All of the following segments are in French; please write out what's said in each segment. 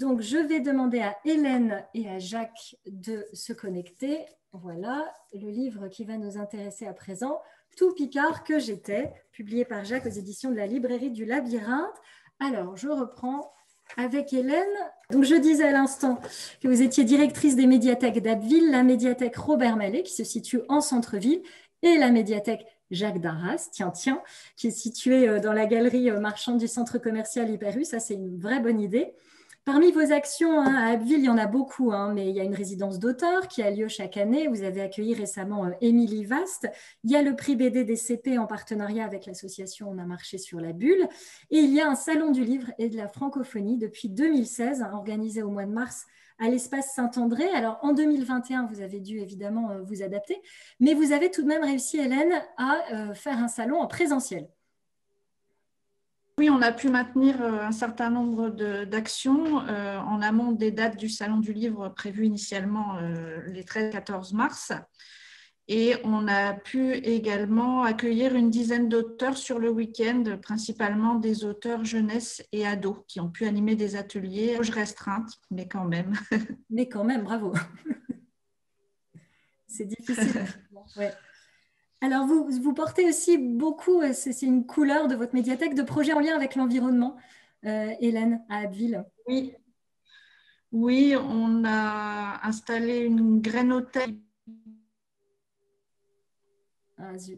Donc, je vais demander à Hélène et à Jacques de se connecter. Voilà, le livre qui va nous intéresser à présent, Tout Picard que j'étais, publié par Jacques aux éditions de la Librairie du Labyrinthe. Alors, je reprends avec Hélène. Donc, je disais à l'instant que vous étiez directrice des médiathèques d'Abbeville, la médiathèque Robert Mallet, qui se situe en centre-ville, et la médiathèque Jacques Darras, tiens, qui est située dans la galerie marchande du centre commercial Hyper U. Ça, c'est une vraie bonne idée. Parmi vos actions, à Abbeville, il y en a beaucoup, mais il y a une résidence d'auteur qui a lieu chaque année. Vous avez accueilli récemment Émilie Vast. Il y a le prix BD des CP en partenariat avec l'association On a marché sur la bulle. Et il y a un salon du livre et de la francophonie depuis 2016, organisé au mois de mars à l'espace Saint-André. Alors, en 2021, vous avez dû évidemment vous adapter, mais vous avez tout de même réussi, Hélène, à faire un salon en présentiel. Oui, on a pu maintenir un certain nombre d'actions en amont des dates du Salon du Livre prévues initialement les 13-14 mars. Et on a pu également accueillir une dizaine d'auteurs sur le week-end, principalement des auteurs jeunesse et ados, qui ont pu animer des ateliers, restreintes, mais quand même. Mais quand même, bravo. C'est difficile. Ouais. Alors, vous portez aussi beaucoup, c'est une couleur de votre médiathèque, de projets en lien avec l'environnement, Hélène, à Abbeville. Oui, on a installé une grainothèque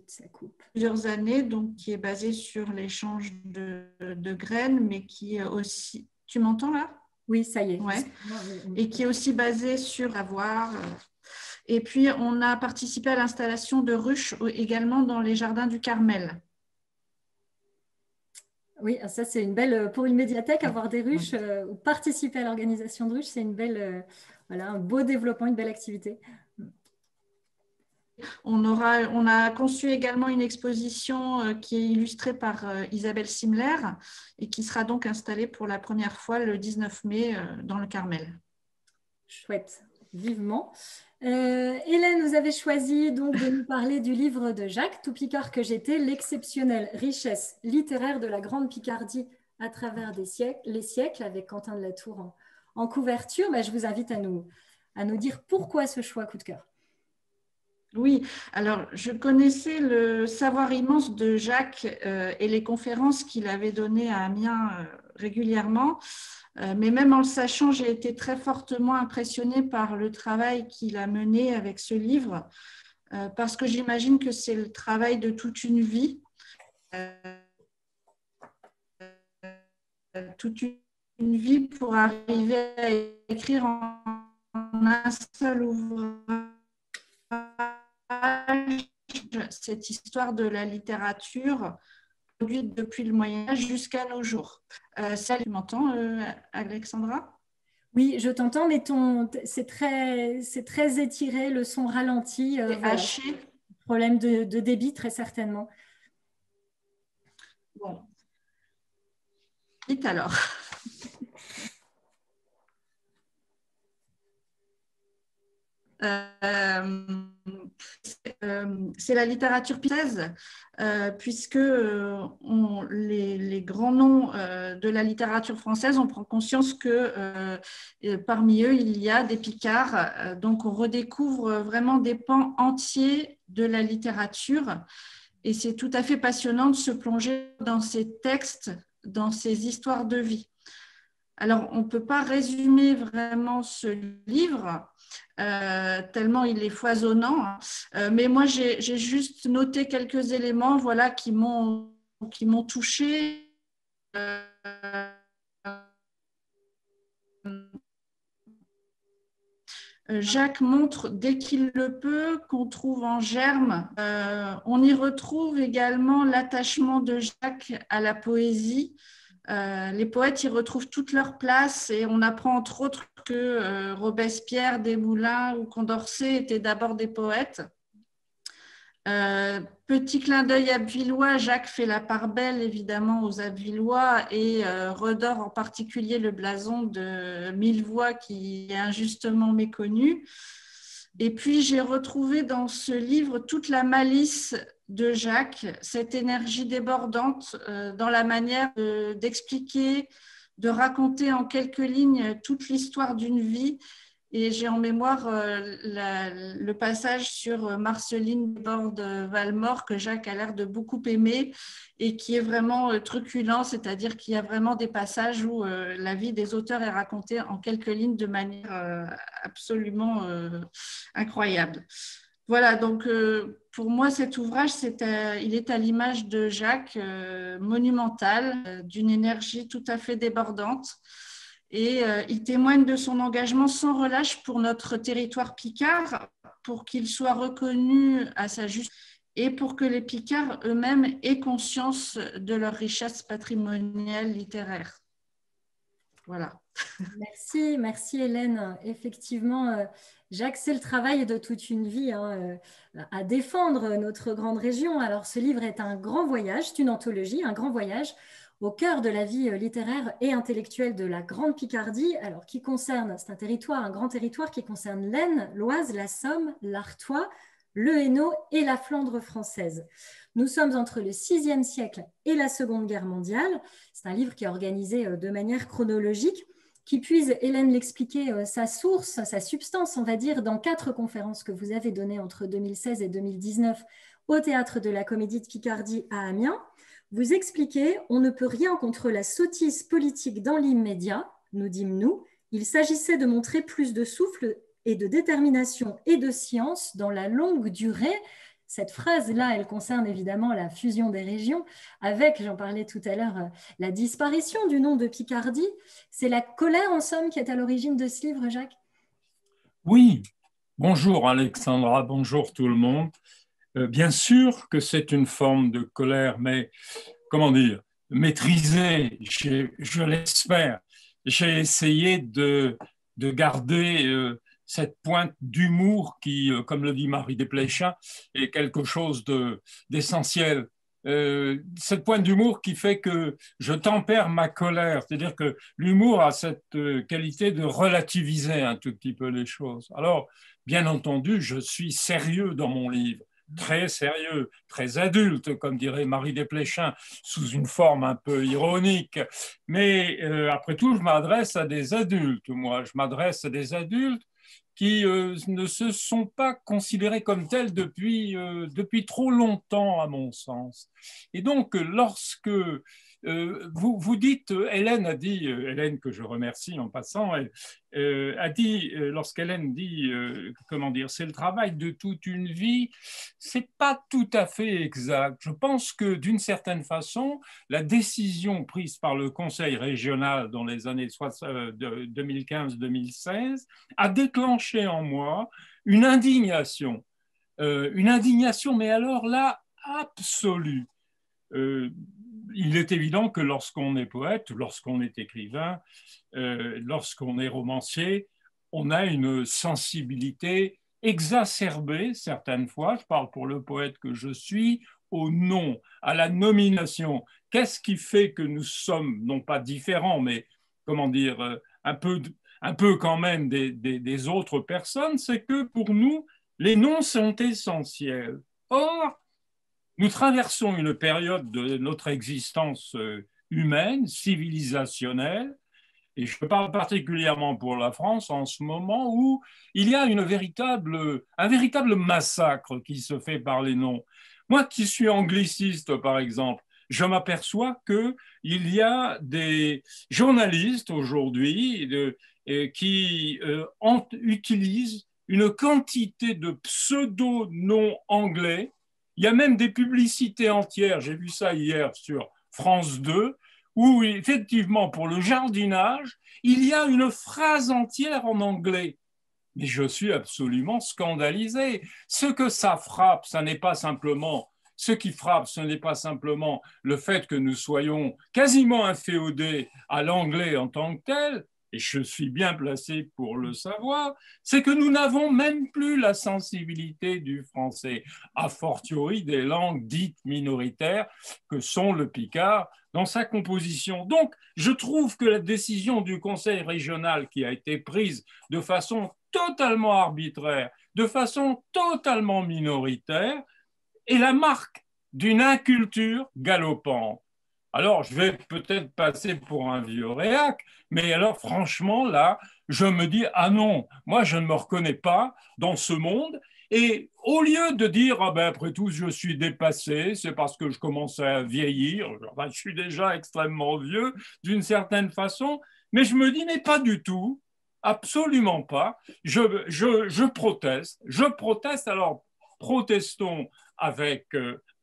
ça coupe. Plusieurs années, donc qui est basée sur l'échange de graines, mais qui est aussi… Tu m'entends là? Oui, ça y est. Ouais. Et qui est aussi basée sur avoir… Et puis, on a participé à l'installation de ruches également dans les jardins du Carmel. Oui, ça c'est une belle, pour une médiathèque, avoir des ruches ou participer à l'organisation de ruches, c'est une belle, voilà, un beau développement, une belle activité. On a conçu également une exposition qui est illustrée par Isabelle Simler et qui sera donc installée pour la première fois le 19 mai dans le Carmel. Chouette, vivement. Hélène, vous avez choisi donc de nous parler du livre de Jacques, Tout Picard que j'étais, l'exceptionnelle richesse littéraire de la Grande Picardie à travers les siècles, avec Quentin de la Tour en couverture. Je vous invite à nous dire pourquoi ce choix coup de cœur. Oui, alors je connaissais le savoir immense de Jacques et les conférences qu'il avait données à Amiens régulièrement. Mais même en le sachant, j'ai été très fortement impressionnée par le travail qu'il a mené avec ce livre, parce que j'imagine que c'est le travail de toute une vie, pour arriver à écrire en un seul ouvrage cette histoire de la littérature produite depuis le Moyen-Âge jusqu'à nos jours. Tu m'entends, Alexandra? Oui, je t'entends, mais c'est très étiré, le son ralenti. Haché. Problème de débit, très certainement. Bon. Vite alors. C'est la littérature picardie, puisque les grands noms de la littérature française, on prend conscience que parmi eux, il y a des Picards. Donc, on redécouvre vraiment des pans entiers de la littérature. Et c'est tout à fait passionnant de se plonger dans ces textes, dans ces histoires de vie. Alors, on ne peut pas résumer vraiment ce livre, tellement il est foisonnant. Mais moi, j'ai juste noté quelques éléments qui m'ont touchée. Jacques montre dès qu'il le peut qu'on trouve en germe. On y retrouve également l'attachement de Jacques à la poésie. Les poètes y retrouvent toute leur place et on apprend entre autres que Robespierre, Desmoulins ou Condorcet étaient d'abord des poètes. Petit clin d'œil abbvillois, Jacques fait la part belle évidemment aux Abbvillois et redore en particulier le blason de Millevoye qui est injustement méconnu. Et puis j'ai retrouvé dans ce livre toute la malice de Jacques, cette énergie débordante dans la manière d'expliquer de raconter en quelques lignes toute l'histoire d'une vie. Et j'ai en mémoire le passage sur Marceline Borde-Valmore que Jacques a l'air de beaucoup aimer et qui est vraiment truculent, c'est-à-dire qu'il y a vraiment des passages où la vie des auteurs est racontée en quelques lignes de manière absolument incroyable. Voilà, donc pour moi, cet ouvrage, il est à l'image de Jacques, monumental, d'une énergie tout à fait débordante. Et il témoigne de son engagement sans relâche pour notre territoire picard, pour qu'il soit reconnu à sa juste et pour que les Picards eux-mêmes aient conscience de leur richesse patrimoniale littéraire. Voilà. Merci, merci Hélène. Effectivement, Jacques, c'est le travail de toute une vie hein, à défendre notre grande région. Alors, ce livre est un grand voyage, c'est une anthologie, un grand voyage au cœur de la vie littéraire et intellectuelle de la Grande Picardie, alors qui concerne, c'est un territoire, un grand territoire qui concerne l'Aisne, l'Oise, la Somme, l'Artois, le Hainaut et la Flandre française. Nous sommes entre le VIe siècle et la Seconde Guerre mondiale. C'est un livre qui est organisé de manière chronologique, qui puise, Hélène l'expliquait, sa source, sa substance, on va dire, dans 4 conférences que vous avez données entre 2016 et 2019 au Théâtre de la Comédie de Picardie à Amiens. Vous expliquez, on ne peut rien contre la sottise politique dans l'immédiat, nous dîmes-nous. Il s'agissait de montrer plus de souffle et de détermination et de science dans la longue durée. Cette phrase-là, elle concerne évidemment la fusion des régions avec, j'en parlais tout à l'heure, la disparition du nom de Picardie. C'est la colère, en somme, qui est à l'origine de ce livre, Jacques? Oui, bonjour Alexandra, bonjour tout le monde. Bien sûr que c'est une forme de colère, mais comment dire, maîtrisée, je l'espère. J'ai essayé de garder cette pointe d'humour qui, comme le dit Marie Desplechin, est quelque chose d'essentiel. Cette pointe d'humour qui fait que je tempère ma colère, c'est-à-dire que l'humour a cette qualité de relativiser un tout petit peu les choses. Alors, bien entendu, je suis sérieux dans mon livre, très sérieux, très adulte, comme dirait Marie Desplechin, sous une forme un peu ironique. Mais après tout, je m'adresse à des adultes, moi. Je m'adresse à des adultes qui ne se sont pas considérés comme tels depuis trop longtemps, à mon sens. Et donc, lorsque vous dites, Hélène a dit, Hélène que je remercie en passant, a dit, lorsqu'Hélène dit, comment dire, c'est le travail de toute une vie, c'est pas tout à fait exact. Je pense que d'une certaine façon, la décision prise par le Conseil régional dans les années 2015-2016 a déclenché en moi une indignation, mais alors là, absolue. Il est évident que lorsqu'on est poète, lorsqu'on est écrivain, lorsqu'on est romancier, on a une sensibilité exacerbée certaines fois, je parle pour le poète que je suis, au nom, à la nomination. Qu'est-ce qui fait que nous sommes, non pas différents, mais comment dire, un peu quand même des autres personnes, c'est que pour nous, les noms sont essentiels. Or, nous traversons une période de notre existence humaine, civilisationnelle, et je parle particulièrement pour la France en ce moment où il y a un véritable massacre qui se fait par les noms. Moi qui suis angliciste, par exemple, je m'aperçois qu'il y a des journalistes aujourd'hui qui utilisent une quantité de pseudo-noms anglais. Il y a même des publicités entières, j'ai vu ça hier sur France 2, où effectivement, pour le jardinage, il y a une phrase entière en anglais. Mais je suis absolument scandalisé. Ce qui frappe, ce n'est pas simplement le fait que nous soyons quasiment inféodés à l'anglais en tant que tel, et je suis bien placé pour le savoir, c'est que nous n'avons même plus la sensibilité du français, a fortiori des langues dites minoritaires que sont le picard dans sa composition. Donc, je trouve que la décision du Conseil régional qui a été prise de façon totalement arbitraire, de façon totalement minoritaire, est la marque d'une inculture galopante. Alors, je vais peut-être passer pour un vieux réac, mais alors franchement, là, je me dis, ah non, moi, je ne me reconnais pas dans ce monde. Et au lieu de dire, ah ben, après tout, je suis dépassé, c'est parce que je commence à vieillir, enfin, je suis déjà extrêmement vieux d'une certaine façon, mais je me dis, mais pas du tout, absolument pas. Je proteste, alors protestons avec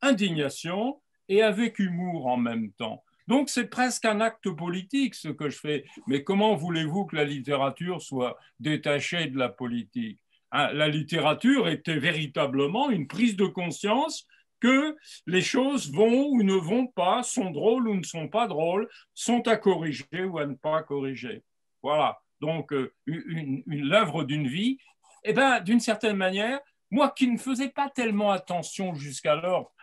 indignation et avec humour en même temps. Donc c'est presque un acte politique ce que je fais. Mais comment voulez-vous que la littérature soit détachée de la politique? Hein, la littérature était véritablement une prise de conscience que les choses vont ou ne vont pas, sont drôles ou ne sont pas drôles, sont à corriger ou à ne pas corriger. Voilà. Donc l'œuvre d'une vie, eh ben, d'une certaine manière, moi qui ne faisais pas tellement attention jusqu'alors,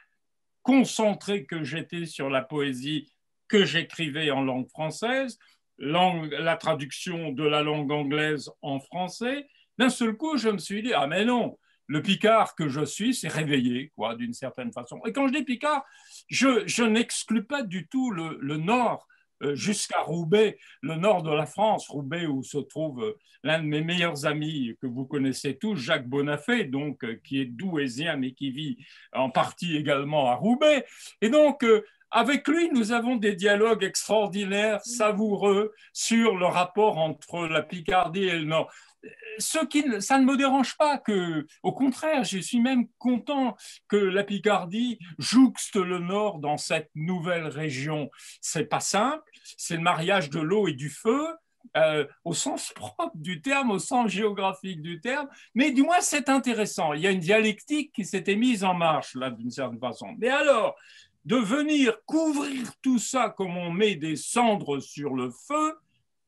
concentré que j'étais sur la poésie que j'écrivais en langue française, la traduction de la langue anglaise en français, d'un seul coup, je me suis dit, ah mais non, le Picard que je suis, c'est réveillé, quoi, d'une certaine façon. Et quand je dis Picard, je n'exclus pas du tout le Nord, jusqu'à Roubaix, le nord de la France, Roubaix où se trouve l'un de mes meilleurs amis que vous connaissez tous, Jacques Bonafé, donc, qui est douaisien mais qui vit en partie également à Roubaix. Et donc, avec lui, nous avons des dialogues extraordinaires, savoureux, sur le rapport entre la Picardie et le Nord. Ça ne me dérange pas, au contraire, je suis même content que la Picardie jouxte le Nord dans cette nouvelle région. C'est pas simple, c'est le mariage de l'eau et du feu, au sens propre du terme, au sens géographique du terme, mais du moins c'est intéressant. Il y a une dialectique qui s'était mise en marche là d'une certaine façon. Mais alors, de venir couvrir tout ça comme on met des cendres sur le feu,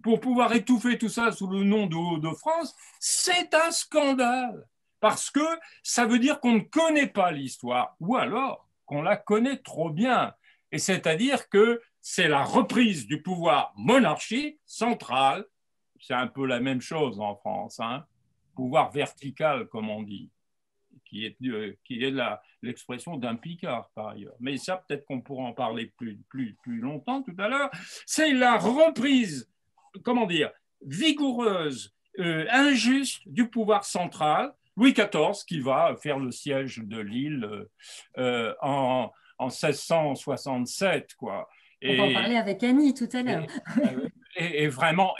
pour pouvoir étouffer tout ça sous le nom de Hauts-de-France, c'est un scandale. Parce que ça veut dire qu'on ne connaît pas l'histoire, ou alors qu'on la connaît trop bien. Et c'est-à-dire que c'est la reprise du pouvoir monarchique central, c'est un peu la même chose en France, hein, pouvoir vertical, comme on dit, qui est l'expression d'un Picard par ailleurs. Mais ça, peut-être qu'on pourra en parler plus longtemps tout à l'heure. C'est la reprise, comment dire, vigoureuse, injuste du pouvoir central, Louis XIV, qui va faire le siège de Lille en 1667, quoi. On va en parler avec Annie tout à l'heure. Et vraiment,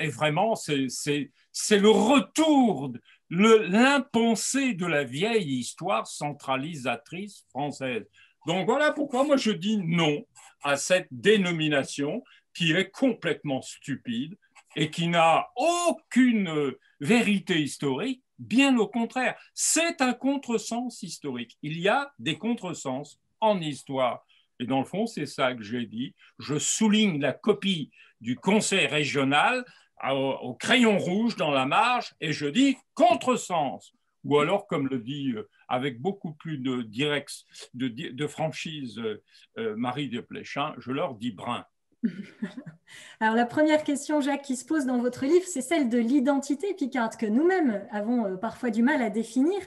c'est le retour, l'impensé de la vieille histoire centralisatrice française. Donc voilà pourquoi moi je dis non à cette dénomination qui est complètement stupide et qui n'a aucune vérité historique, bien au contraire. C'est un contresens historique. Il y a des contresens en histoire. Et dans le fond, c'est ça que j'ai dit. Je souligne la copie du conseil régional au crayon rouge dans la marge et je dis contresens. Ou alors, comme le dit avec beaucoup plus de franchise Marie Desplechin, je leur dis brun. Alors la première question, Jacques, qui se pose dans votre livre, c'est celle de l'identité picarde que nous-mêmes avons parfois du mal à définir.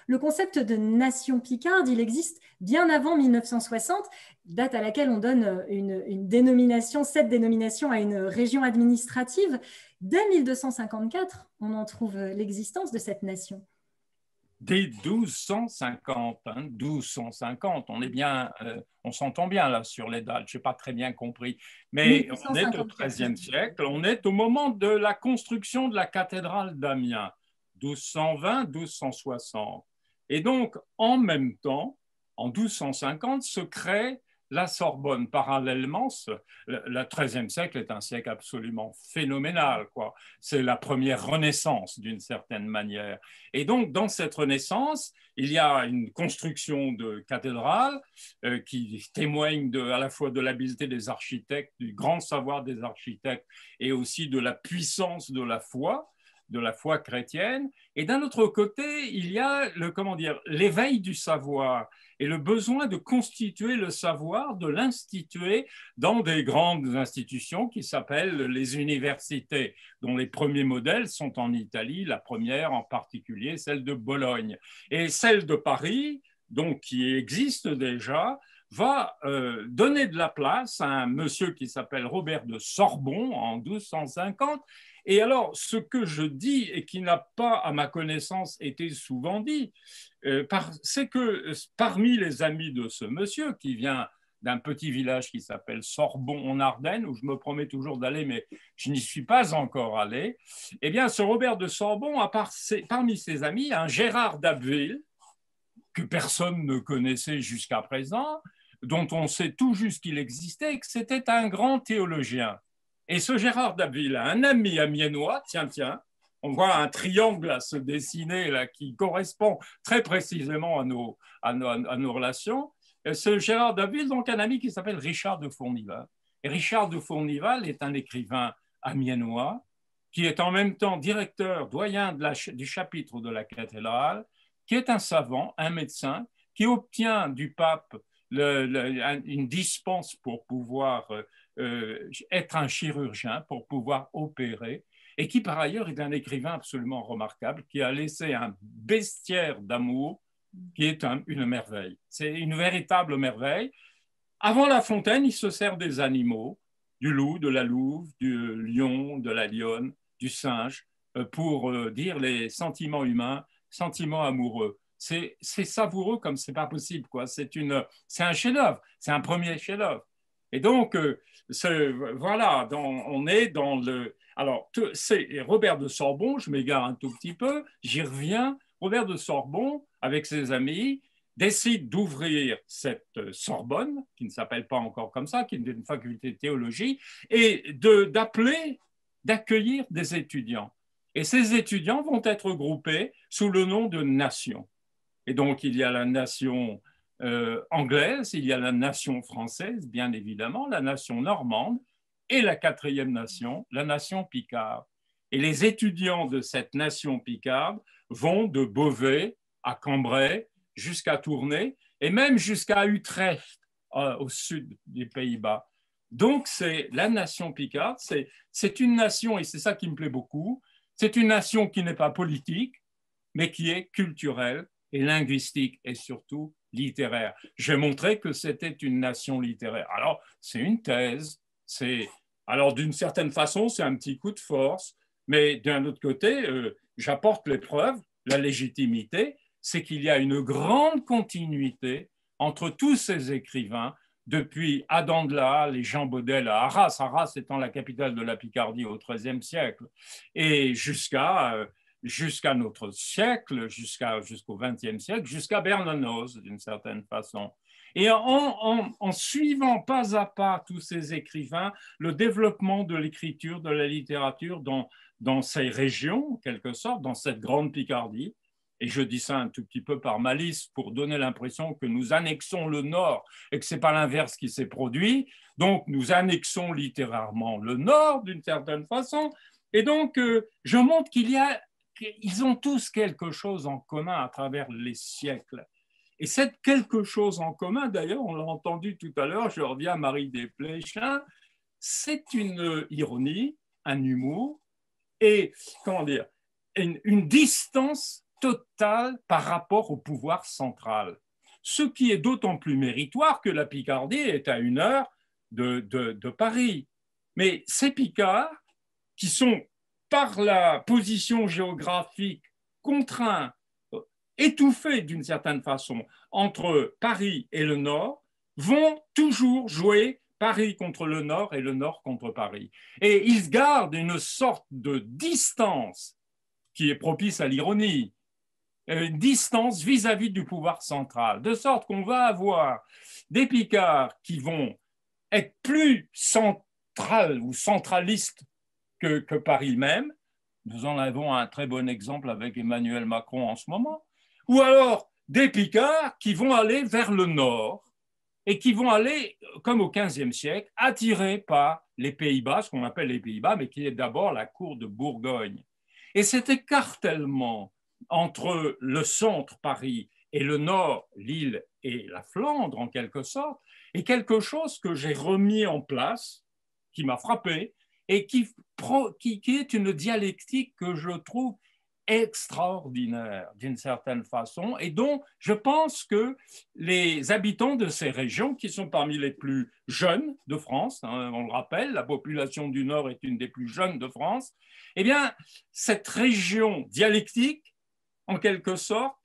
Le concept de nation picarde, il existe bien avant 1960, date à laquelle on donne une dénomination, cette dénomination à une région administrative. Dès 1254, on en trouve l'existence de cette nation. Dès 1250, hein, 1250, on est bien, on s'entend bien là sur les dates, je n'ai pas très bien compris, mais on est au XIIIe siècle, on est au moment de la construction de la cathédrale d'Amiens, 1220-1260. Et donc, en même temps, en 1250, se crée la Sorbonne. Parallèlement, le XIIIe siècle est un siècle absolument phénoménal, quoi. C'est la première renaissance d'une certaine manière. Et donc, dans cette renaissance, il y a une construction de cathédrale qui témoigne à la fois de l'habileté des architectes, du grand savoir des architectes et aussi de la puissance de la foi chrétienne. Et d'un autre côté, il y a l'éveil du savoir et le besoin de constituer le savoir, de l'instituer dans des grandes institutions qui s'appellent les universités, dont les premiers modèles sont en Italie, la première en particulier, celle de Bologne. Et celle de Paris, donc qui existe déjà, va donner de la place à un monsieur qui s'appelle Robert de Sorbon en 1250. Et alors, ce que je dis et qui n'a pas, à ma connaissance, été souvent dit, c'est que parmi les amis de ce monsieur qui vient d'un petit village qui s'appelle Sorbon en Ardennes, où je me promets toujours d'aller, mais je n'y suis pas encore allé, eh bien, ce Robert de Sorbon a parmi ses amis un Gérard d'Abbeville, que personne ne connaissait jusqu'à présent, dont on sait tout juste qu'il existait et que c'était un grand théologien. Et ce Gérard d'Abbeville a un ami amiénois, tiens, on voit un triangle à se dessiner là, qui correspond très précisément à nos relations. Et ce Gérard d'Abbeville, donc un ami qui s'appelle Richard de Fournival. Et Richard de Fournival est un écrivain amiénois qui est en même temps directeur, doyen du chapitre de la cathédrale, qui est un savant, un médecin, qui obtient du pape une dispense pour pouvoir être un chirurgien, pour pouvoir opérer, et qui par ailleurs est un écrivain absolument remarquable, qui a laissé un bestiaire d'amour qui est une merveille. C'est une véritable merveille. Avant La Fontaine, il se sert des animaux, du loup, de la louve, du lion, de la lionne, du singe, pour dire les sentiments humains, sentiments amoureux. C'est savoureux comme c'est pas possible, quoi. C'est un chef-d'œuvre, c'est un premier chef-d'œuvre. Et donc, voilà, on est dans le... Alors, c'est Robert de Sorbon, je m'égare un tout petit peu, j'y reviens. Robert de Sorbon, avec ses amis, décide d'ouvrir cette Sorbonne, qui ne s'appelle pas encore comme ça, qui est une faculté de théologie, et d'accueillir des étudiants. Et ces étudiants vont être groupés sous le nom de nations. Et donc, il y a la nation anglaise, il y a la nation française, bien évidemment, la nation normande, et la quatrième nation, la nation picarde. Et les étudiants de cette nation picarde vont de Beauvais à Cambrai, jusqu'à Tournai, et même jusqu'à Utrecht, au sud des Pays-Bas. Donc, c'est la nation picarde, c'est une nation, et c'est ça qui me plaît beaucoup, c'est une nation qui n'est pas politique, mais qui est culturelle et linguistique, et surtout littéraire. J'ai montré que c'était une nation littéraire. Alors, c'est une thèse, alors d'une certaine façon, c'est un petit coup de force, mais d'un autre côté, j'apporte les preuves, la légitimité, c'est qu'il y a une grande continuité entre tous ces écrivains, depuis Adam de la Halle et Jean Baudel à Arras, Arras étant la capitale de la Picardie au XIIIe siècle, et jusqu'à notre siècle, jusqu'au XXe siècle, jusqu'à Bernanos, d'une certaine façon. Et en suivant pas à pas tous ces écrivains, le développement de l'écriture, de la littérature dans ces régions, en quelque sorte, dans cette grande Picardie, et je dis ça un tout petit peu par malice pour donner l'impression que nous annexons le Nord et que ce n'est pas l'inverse qui s'est produit. Donc, nous annexons littérairement le Nord d'une certaine façon. Et donc, je montre qu'ils ont tous quelque chose en commun à travers les siècles. Et cette quelque chose en commun, d'ailleurs, on l'a entendu tout à l'heure, je reviens à Marie Desplechin, c'est une ironie, un humour et, comment dire, une distance totale par rapport au pouvoir central. Ce qui est d'autant plus méritoire que la Picardie est à 1 heure de Paris. Mais ces Picards, qui sont par la position géographique contraints, étouffés d'une certaine façon entre Paris et le Nord, vont toujours jouer Paris contre le Nord et le Nord contre Paris. Et ils gardent une sorte de distance qui est propice à l'ironie, une distance vis-à-vis du pouvoir central, de sorte qu'on va avoir des Picards qui vont être plus centrales ou centralistes que Paris même. Nous en avons un très bon exemple avec Emmanuel Macron en ce moment. Ou alors des Picards qui vont aller vers le nord et qui vont aller, comme au XVe siècle, attirés par les Pays-Bas, ce qu'on appelle les Pays-Bas, mais qui est d'abord la cour de Bourgogne. Et cet écartèlement entre le centre, Paris, et le nord, Lille et la Flandre, en quelque sorte, est quelque chose que j'ai remis en place, qui m'a frappé, et qui est une dialectique que je trouve extraordinaire d'une certaine façon et dont je pense que les habitants de ces régions, qui sont parmi les plus jeunes de France, hein, on le rappelle, la population du Nord est une des plus jeunes de France, eh bien, cette région dialectique, en quelque sorte,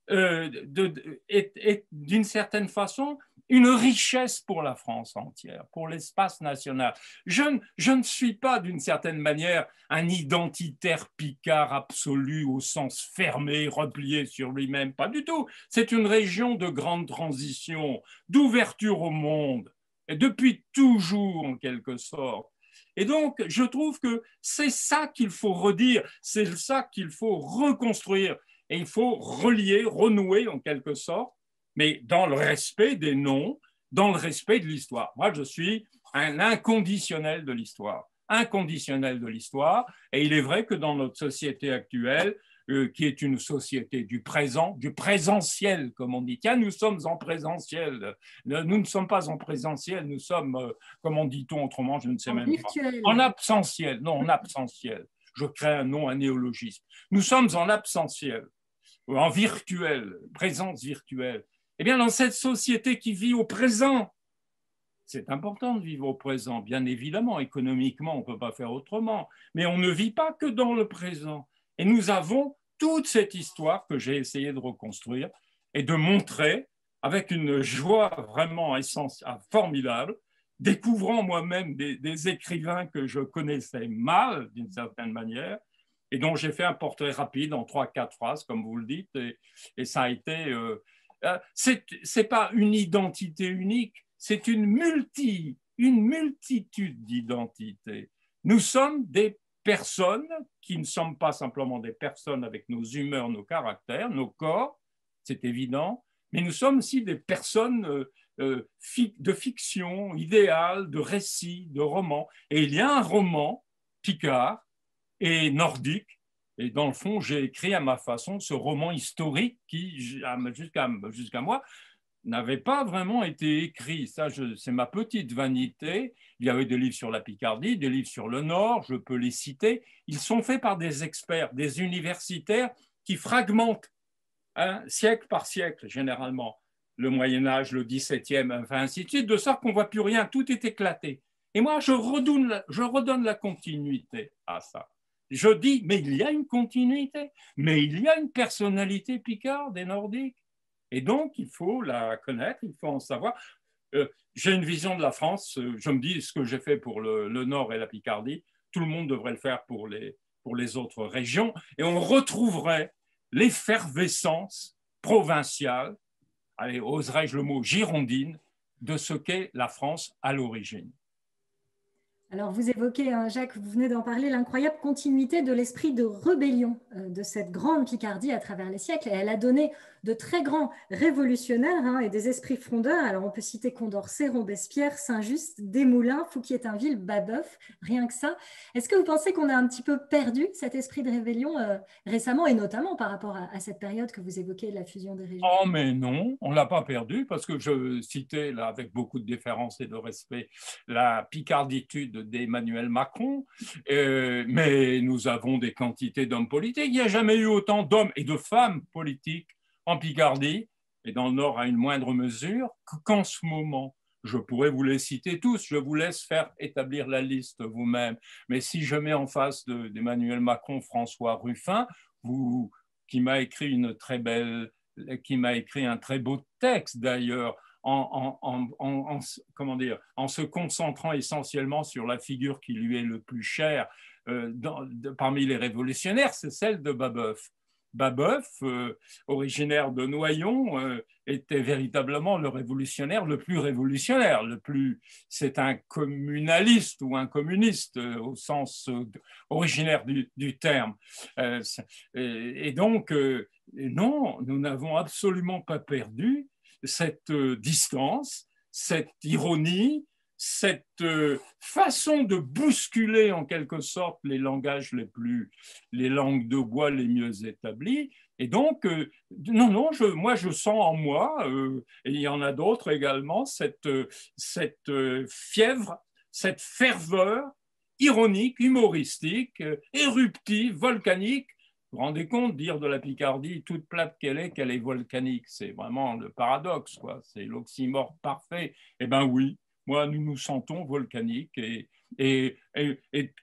est d'une certaine façon une richesse pour la France entière, pour l'espace national. Je ne suis pas d'une certaine manière un identitaire picard absolu au sens fermé, replié sur lui-même, pas du tout. C'est une région de grande transition, d'ouverture au monde, et depuis toujours en quelque sorte. Et donc, je trouve que c'est ça qu'il faut redire, c'est ça qu'il faut reconstruire. Et il faut relier, renouer en quelque sorte, mais dans le respect des noms, dans le respect de l'histoire. Moi, je suis un inconditionnel de l'histoire, inconditionnel de l'histoire. Et il est vrai que dans notre société actuelle, qui est une société du présent, du présentiel, comme on dit. Tiens, nous sommes en présentiel. Nous ne sommes pas en présentiel, nous sommes, comment dit-on autrement, je ne sais même virtuel. pas. En absentiel, non, en absentiel. Je crée un nom, un néologisme. Nous sommes en absentiel, en virtuel, présence virtuelle. Eh bien, dans cette société qui vit au présent, c'est important de vivre au présent, bien évidemment, économiquement, on ne peut pas faire autrement, mais on ne vit pas que dans le présent. Et nous avons toute cette histoire que j'ai essayé de reconstruire et de montrer avec une joie vraiment formidable, découvrant moi-même des écrivains que je connaissais mal, d'une certaine manière, et dont j'ai fait un portrait rapide en 3-4 phrases, comme vous le dites, et ça a été... c'est pas une identité unique, c'est une multitude d'identités. Nous sommes des personnes qui ne sommes pas simplement des personnes avec nos humeurs, nos caractères, nos corps, c'est évident, mais nous sommes aussi des personnes de fiction, idéales, de récits, de romans. Et il y a un roman, Picard, et nordique. Et dans le fond, j'ai écrit à ma façon ce roman historique qui, jusqu'à moi, n'avait pas vraiment été écrit. Ça, c'est ma petite vanité. Il y avait des livres sur la Picardie, des livres sur le Nord, je peux les citer. Ils sont faits par des experts, des universitaires qui fragmentent, hein, siècle par siècle, généralement, le Moyen-Âge, le XVIIe, enfin, ainsi de suite, de sorte qu'on ne voit plus rien, tout est éclaté. Et moi, je redonne la continuité à ça. Je dis, mais il y a une continuité, mais il y a une personnalité picarde et nordique. Et donc, il faut la connaître, il faut en savoir. J'ai une vision de la France, je me dis ce que j'ai fait pour le Nord et la Picardie, tout le monde devrait le faire pour les autres régions, et on retrouverait l'effervescence provinciale, allez, oserais-je le mot, girondine, de ce qu'est la France à l'origine. Alors, vous évoquez, Jacques, vous venez d'en parler, l'incroyable continuité de l'esprit de rébellion de cette grande Picardie à travers les siècles. Et elle a donné de très grands révolutionnaires et des esprits frondeurs. Alors, on peut citer Condorcet, Robespierre, Saint-Just, Desmoulins, Fouquier-Tinville, Babeuf, rien que ça. Est-ce que vous pensez qu'on a un petit peu perdu cet esprit de rébellion récemment, et notamment par rapport à cette période que vous évoquez, la fusion des régions? Oh, mais non, on ne l'a pas perdu, parce que je citais, là, avec beaucoup de déférence et de respect, la picarditude d'Emmanuel Macron, mais nous avons des quantités d'hommes politiques. Il n'y a jamais eu autant d'hommes et de femmes politiques en Picardie, et dans le Nord à une moindre mesure, qu'en ce moment. Je pourrais vous les citer tous, je vous laisse faire établir la liste vous-même. Mais si je mets en face d'Emmanuel Macron François Ruffin, qui m'a écrit un très beau texte d'ailleurs, comment dire, en se concentrant essentiellement sur la figure qui lui est le plus chère parmi les révolutionnaires, c'est celle de Babeuf. Babeuf, originaire de Noyon, était véritablement le révolutionnaire le plus révolutionnaire. C'est un communaliste ou un communiste au sens originaire du terme. Et donc, non, nous n'avons absolument pas perdu cette distance, cette ironie, cette façon de bousculer en quelque sorte les langages les langues de bois les mieux établies. Et donc, non, moi je sens en moi, et il y en a d'autres également, cette fièvre, cette ferveur ironique, humoristique, éruptive, volcanique Vous vous rendez compte, dire de la Picardie, toute plate qu'elle est volcanique, c'est vraiment le paradoxe, quoi. C'est l'oxymore parfait. Eh bien oui, moi, nous nous sentons volcaniques et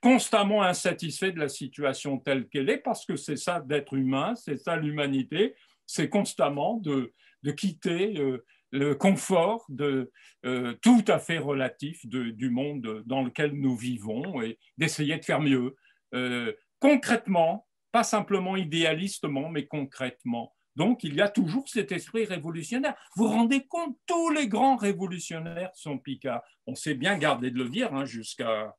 constamment insatisfaits de la situation telle qu'elle est, parce que c'est ça d'être humain, c'est ça l'humanité, c'est constamment de quitter le confort tout à fait relatif du monde dans lequel nous vivons et d'essayer de faire mieux. Concrètement, pas simplement idéalistement, mais concrètement. Donc, il y a toujours cet esprit révolutionnaire. Vous vous rendez compte, tous les grands révolutionnaires sont picards. On s'est bien gardé de le dire hein, jusqu'à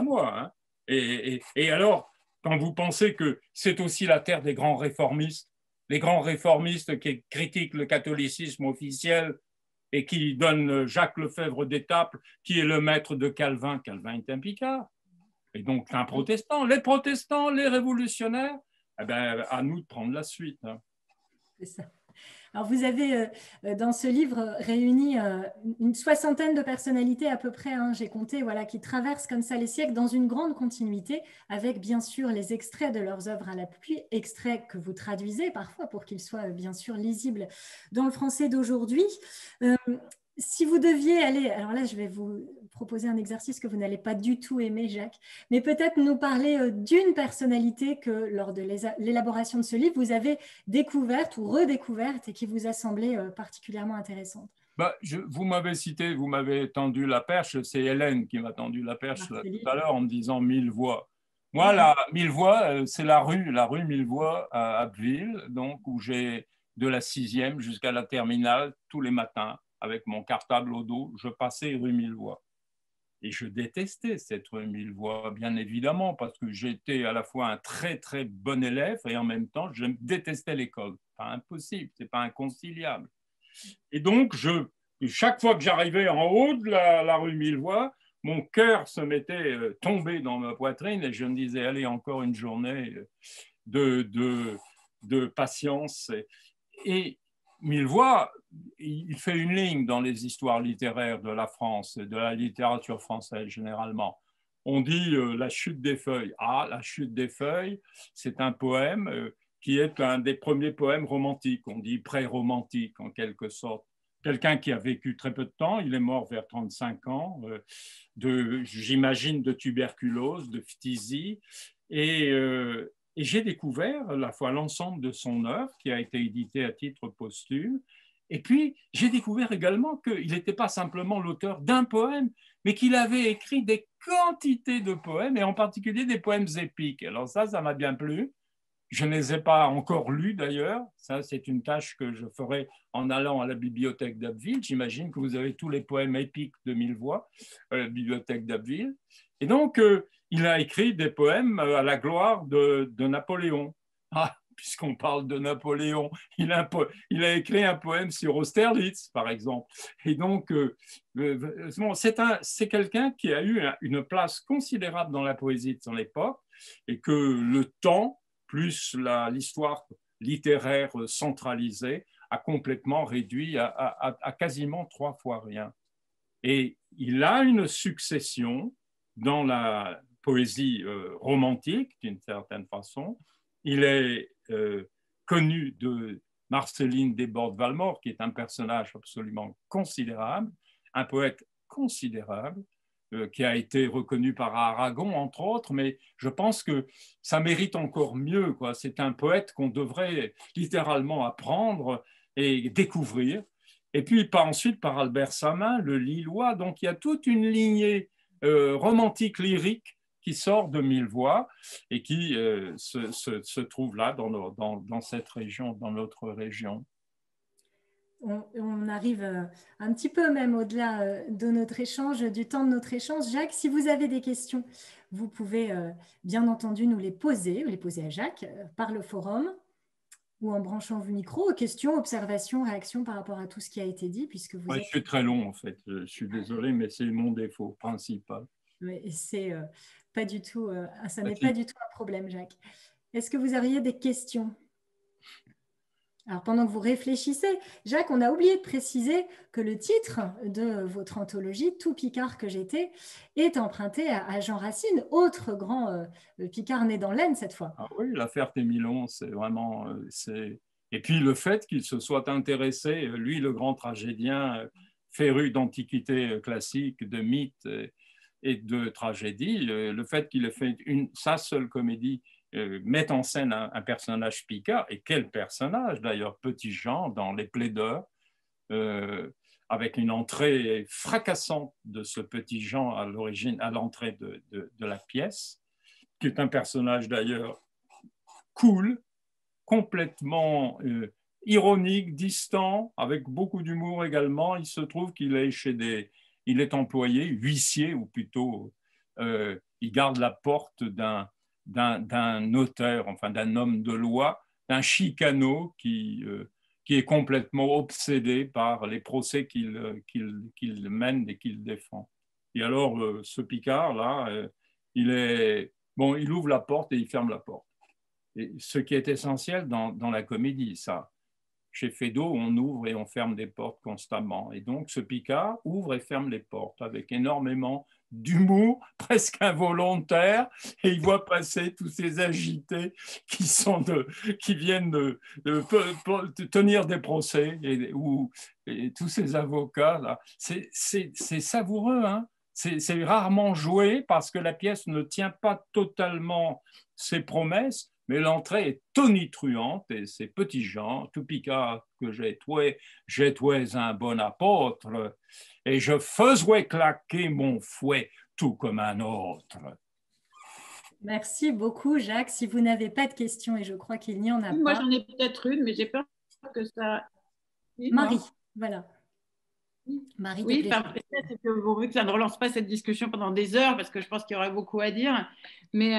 moi. Hein. Et alors, quand vous pensez que c'est aussi la terre des grands réformistes, les grands réformistes qui critiquent le catholicisme officiel et qui donnent Jacques Lefebvre d'Étaples, qui est le maître de Calvin. Calvin est un picard. Et donc, un protestant, les révolutionnaires, eh ben, à nous de prendre la suite. Hein. C'est ça. Alors, vous avez dans ce livre réuni une soixantaine de personnalités à peu près, hein, j'ai compté, voilà, qui traversent comme ça les siècles dans une grande continuité, avec bien sûr les extraits de leurs œuvres à l'appui, extraits que vous traduisez parfois pour qu'ils soient bien sûr lisibles dans le français d'aujourd'hui. Si vous deviez aller, alors là je vais vous proposer un exercice que vous n'allez pas du tout aimer, Jacques, mais peut-être nous parler d'une personnalité que lors de l'élaboration de ce livre, vous avez découverte ou redécouverte et qui vous a semblé particulièrement intéressante. Bah, vous m'avez cité, vous m'avez tendu la perche, c'est Hélène qui m'a tendu la perche là, tout à l'heure en me disant 1000 voix. Moi, la 1000 voix, c'est la rue 1000 voix à Abbeville, donc, où j'ai de la 6e jusqu'à la terminale tous les matins avec mon cartable au dos, je passais rue 1000 voix. Et je détestais cette rue 1000 voix, bien évidemment, parce que j'étais à la fois un très, très bon élève et en même temps, je détestais l'école. Pas impossible, c'est pas inconciliable. Et donc, chaque fois que j'arrivais en haut de la rue 1000 voix, mon cœur se mettait tombé dans ma poitrine et je me disais, allez, encore une journée de patience. Et 1000 voix, il fait une ligne dans les histoires littéraires de la France, de la littérature française généralement. On dit la chute des feuilles. Ah, la chute des feuilles, c'est un poème qui est un des premiers poèmes romantiques. On dit pré-romantique en quelque sorte. Quelqu'un qui a vécu très peu de temps, il est mort vers 35 ans, j'imagine de tuberculose, de phtisie, et j'ai découvert à la fois l'ensemble de son œuvre qui a été édité à titre posthume. Et puis, j'ai découvert également qu'il n'était pas simplement l'auteur d'un poème, mais qu'il avait écrit des quantités de poèmes, et en particulier des poèmes épiques. Alors ça m'a bien plu. Je ne les ai pas encore lus d'ailleurs. Ça, c'est une tâche que je ferai en allant à la bibliothèque d'Abbeville. J'imagine que vous avez tous les poèmes épiques de 1000 voix à la bibliothèque d'Abbeville. Et donc, il a écrit des poèmes à la gloire de Napoléon. Ah, puisqu'on parle de Napoléon, il a écrit un poème sur Austerlitz, par exemple. Et donc, c'est quelqu'un qui a eu une place considérable dans la poésie de son époque et que le temps, plus l'histoire littéraire centralisée, a complètement réduit à quasiment 3 fois rien. Et il a une succession dans la poésie romantique, d'une certaine façon. Il est connu de Marceline Desbordes-Valmore, qui est un personnage absolument considérable, un poète considérable, qui a été reconnu par Aragon, entre autres, mais je pense que ça mérite encore mieux, quoi. C'est un poète qu'on devrait littéralement apprendre et découvrir. Et puis ensuite par Albert Samin, le Lillois. Donc il y a toute une lignée romantique lyrique qui sort de 1000 voix et qui se trouve là dans cette région, dans notre région. On arrive un petit peu même au-delà de notre échange, du temps de notre échange. Jacques, si vous avez des questions, vous pouvez bien entendu nous les poser à Jacques par le forum ou en branchant vos micros. Questions, observations, réactions par rapport à tout ce qui a été dit, puisque vous êtes... Je suis très long en fait, je suis désolé, mais c'est mon défaut principal. Mais c'est pas du tout, ça n'est pas du tout un problème, Jacques. Est-ce que vous auriez des questions ? Alors, pendant que vous réfléchissez, Jacques, on a oublié de préciser que le titre de votre anthologie, Tout Picard que j'étais, est emprunté à Jean Racine, autre grand Picard né dans l'Aisne cette fois. Ah oui, l'affaire Témilon, c'est vraiment... Et puis le fait qu'il se soit intéressé, lui, le grand tragédien, féru d'antiquité classique, de mythes et de tragédies, le fait qu'il ait fait sa seule comédie met en scène un personnage Picard, et quel personnage d'ailleurs, Petit Jean dans Les Plaideurs, avec une entrée fracassante de ce Petit Jean à l'origine, à l'entrée de la pièce, qui est un personnage d'ailleurs cool, complètement ironique, distant, avec beaucoup d'humour également. Il se trouve qu'il est il est employé, huissier, ou plutôt il garde la porte d'un notaire, enfin d'un homme de loi, d'un chicano qui est complètement obsédé par les procès qu'il mène et qu'il défend. Et alors, ce Picard-là, il ouvre la porte et il ferme la porte. Et ce qui est essentiel dans la comédie, ça. Chez Feydeau, on ouvre et on ferme des portes constamment. Et donc, ce Picard ouvre et ferme les portes avec énormément d'humour, presque involontaire, et il voit passer tous ces agités qui viennent de tenir des procès, et tous ces avocats là. C'est savoureux, hein. C'est rarement joué parce que la pièce ne tient pas totalement ses promesses, mais l'entrée est tonitruante, et c'est Petit Jean, tout Picard que j'étais un bon apôtre, et je faisais claquer mon fouet tout comme un autre. Merci beaucoup, Jacques. Si vous n'avez pas de questions, et je crois qu'il n'y en a Moi, pas. j'en ai peut-être une, mais j'ai peur que ça... Marie, voilà. Marie, oui, peut-être que vous voulez que ça ne relance pas cette discussion pendant des heures, parce que je pense qu'il y aurait beaucoup à dire. Mais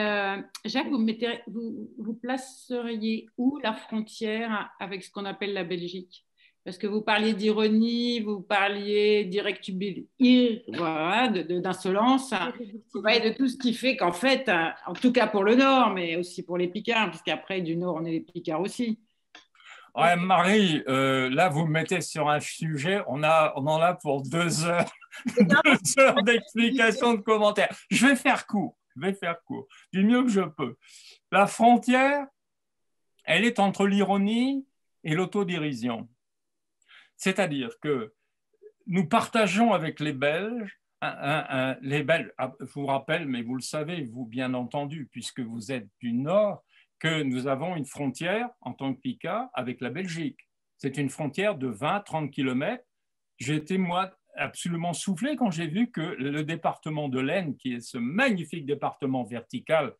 Jacques, vous placeriez où la frontière avec ce qu'on appelle la Belgique? Parce que vous parliez d'ironie, vous parliez voilà, d'insolence, et de tout ce qui fait qu'en fait, en tout cas pour le Nord, mais aussi pour les Picards, puisqu'après du Nord, on est les Picards aussi. Ouais, Marie, là, vous me mettez sur un sujet, on en a pour 2 heures, 2 heures d'explication, de commentaires. Je vais faire court, du mieux que je peux. La frontière, elle est entre l'ironie et l'autodérision. C'est-à-dire que nous partageons avec les Belges, les Belges, je vous rappelle, mais vous le savez, vous bien entendu, puisque vous êtes du Nord, que nous avons une frontière en tant que Picard avec la Belgique. C'est une frontière de 20-30 kilomètres. J'ai été, moi, absolument soufflé quand j'ai vu que le département de l'Aisne, qui est ce magnifique département vertical,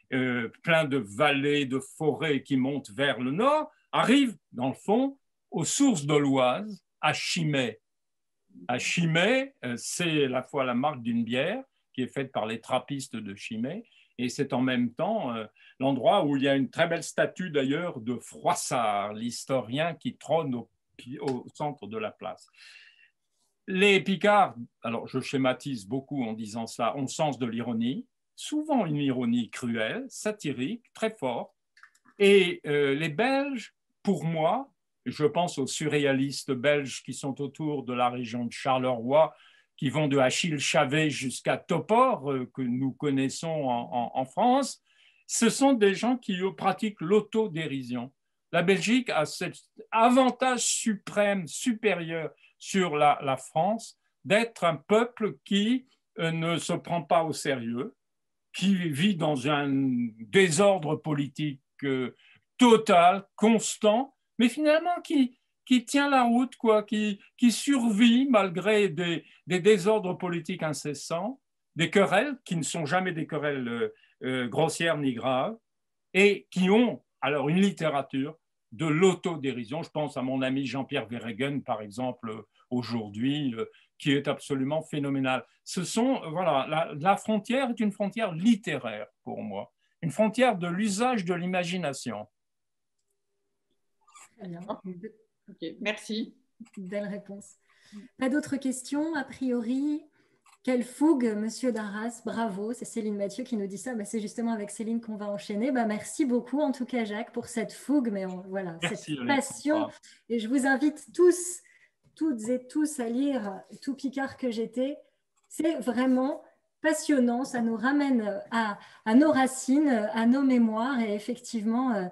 plein de vallées, de forêts qui montent vers le nord, arrive, dans le fond, aux sources de l'Oise, à Chimay. À Chimay, c'est à la fois la marque d'une bière qui est faite par les trappistes de Chimay, et c'est en même temps l'endroit où il y a une très belle statue d'ailleurs de Froissart, l'historien qui trône au centre de la place. Les Picards, alors je schématise beaucoup en disant ça, ont sens de l'ironie, souvent une ironie cruelle, satirique, très forte, et les Belges, pour moi, je pense aux surréalistes belges qui sont autour de la région de Charleroi, qui vont de Achille Chavet jusqu'à Topor, que nous connaissons en France. Ce sont des gens qui pratiquent l'autodérision. La Belgique a cet avantage suprême, supérieur sur la France, d'être un peuple qui ne se prend pas au sérieux, qui vit dans un désordre politique total, constant, mais finalement qui tient la route, quoi, qui survit malgré des désordres politiques incessants, des querelles qui ne sont jamais des querelles grossières ni graves, et qui ont alors une littérature de l'autodérision. Je pense à mon ami Jean-Pierre Verhegen, par exemple, aujourd'hui, qui est absolument phénoménal. Voilà, la frontière est une frontière littéraire pour moi, une frontière de l'usage de l'imagination. Très bien. Okay, merci. Belle réponse. Pas d'autres questions, a priori? Quelle fougue, monsieur Darras, bravo. C'est Céline Mathieu qui nous dit ça. C'est justement avec Céline qu'on va enchaîner. Merci beaucoup, en tout cas, Jacques, pour cette fougue, mais voilà, Merci, cette passion. Et je vous invite tous, toutes et tous, à lire Tout Picard que j'étais. C'est vraiment passionnant, ça nous ramène à nos racines, à nos mémoires, et effectivement,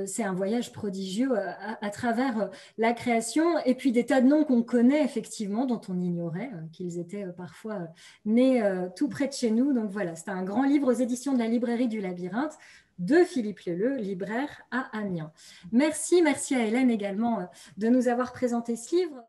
c'est un voyage prodigieux à travers la création, et puis des tas de noms qu'on connaît effectivement, dont on ignorait qu'ils étaient parfois nés tout près de chez nous. Donc voilà, c'est un grand livre aux éditions de la librairie du Labyrinthe, de Philippe Leleu, libraire à Amiens. Merci à Hélène également de nous avoir présenté ce livre.